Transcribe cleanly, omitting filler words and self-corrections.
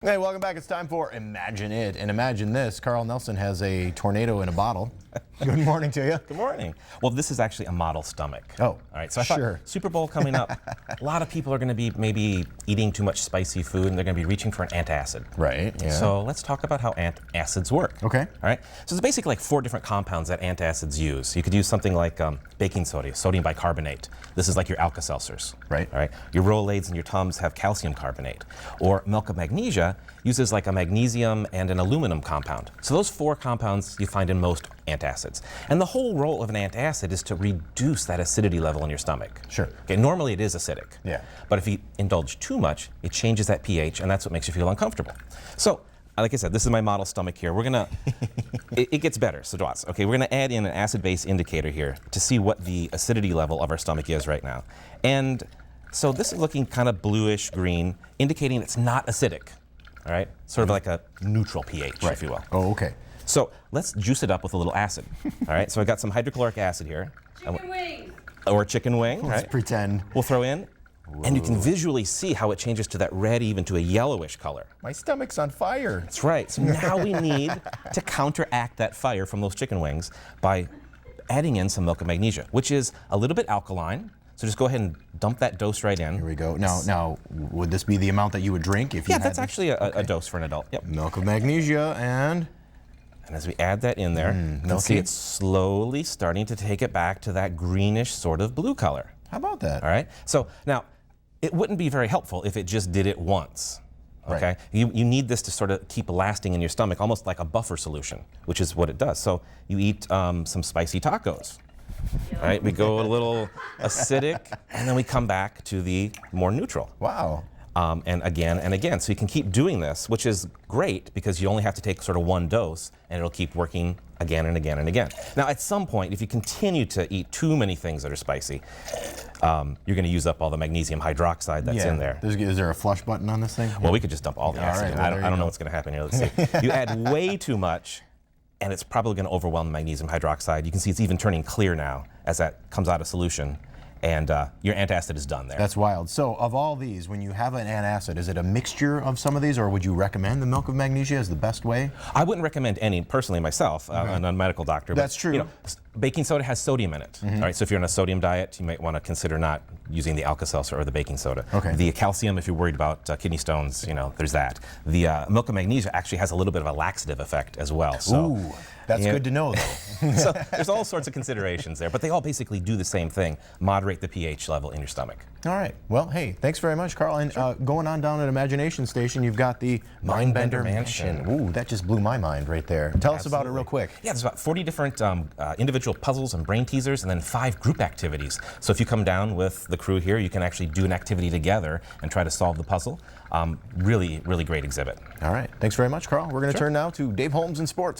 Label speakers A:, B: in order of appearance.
A: Hey, welcome back. It's time for Imagine It. And imagine this. Carl Nelson has a tornado in a bottle. Good morning to you.
B: Good morning. Well, this is actually a model stomach.
A: Oh,
B: all right. So I
A: sure.
B: thought Super Bowl coming up, a lot of people are going to be maybe eating too much spicy food, and they're going to be reaching for an antacid.
A: Right, yeah.
B: So let's talk about how antacids work.
A: Okay.
B: All right. So there's basically like 4 different compounds that antacids use. You could use something like baking soda, sodium bicarbonate. This is like your Alka-Seltzers.
A: Right.
B: All right. Your Rolaids and your Tums have calcium carbonate. Or milk of magnesia uses like a magnesium and an aluminum compound. So those 4 compounds you find in most antacids. And the whole role of an antacid is to reduce that acidity level in your stomach.
A: Sure.
B: Okay, normally it is acidic.
A: Yeah.
B: But if you indulge too much, it changes that pH, and that's what makes you feel uncomfortable. So, like I said, this is my model stomach here. We're gonna, it gets better, so watch. Okay, we're gonna add in an acid-base indicator here to see what the acidity level of our stomach is right now. And so this is looking kind of bluish green, indicating it's not acidic. All right, sort of like a neutral pH, if you will.
A: Oh, okay.
B: So let's juice it up with a little acid. All right, so I got some hydrochloric acid here.
C: Chicken wings.
B: Or chicken wing,
A: Let's
B: right?
A: pretend.
B: We'll throw in, and you can visually see how it changes to that red, even to a yellowish color.
A: My stomach's on fire.
B: That's right. So now we need to counteract that fire from those chicken wings by adding in some milk of magnesia, which is a little bit alkaline. So just go ahead and dump that dose right in.
A: Here we go. Now, would this be the amount that you would drink if you
B: Yeah,
A: had
B: that's
A: this?
B: actually a dose for an adult. Yep.
A: Milk of magnesia and
B: as we add that in there, you can see it's slowly starting to take it back to that greenish sort of blue color.
A: how about that?
B: All right. So now, it wouldn't be very helpful if it just did it once. Okay.
A: Right.
B: You need this to sort of keep lasting in your stomach, almost like a buffer solution, which is what it does. So you eat some spicy tacos. All right. We go a little acidic, and then we come back to the more neutral.
A: Wow.
B: And again and again. So you can keep doing this, which is great because you only have to take sort of 1 dose and it'll keep working again and again and again. Now, at some point, if you continue to eat too many things that are spicy, you're going to use up all the magnesium hydroxide that's in there.
A: Is there a flush button on this thing?
B: Well, we could just dump all the acid
A: right,
B: in.
A: well,
B: I don't know what's going to happen here. Let's see. You add way too much, and it's probably going to overwhelm the magnesium hydroxide. You can see it's even turning clear now as that comes out of solution. And your antacid is done there.
A: That's wild. So of all these, when you have an antacid, is it a mixture of some of these, or would you recommend the milk of magnesia as the best way?
B: I wouldn't recommend any, personally myself. I'm not a medical doctor.
A: That's
B: but,
A: true.
B: You know, baking soda has sodium in it. All right, so if you're on a sodium diet, you might want to consider not using the Alka-Seltzer or the baking soda.
A: Okay.
B: The calcium, if you're worried about kidney stones, there's that. The milk of magnesia actually has a little bit of a laxative effect as well. So,
A: Ooh, that's good to know, though.
B: so there's all sorts of considerations there, but they all basically do the same thing: moderate the pH level in your stomach.
A: All right. Well, hey, thanks very much, Carl. And going on down at Imagination Station, you've got the Mindbender Mansion. Ooh, that just blew my mind right there. Tell us about it real quick.
B: Yeah, there's about 40 different individual puzzles and brain teasers, and then 5 group activities. So if you come down with the crew here, you can actually do an activity together and try to solve the puzzle. Really, really great exhibit.
A: All right. Thanks very much, Carl. We're going to turn now to Dave Holmes in sports.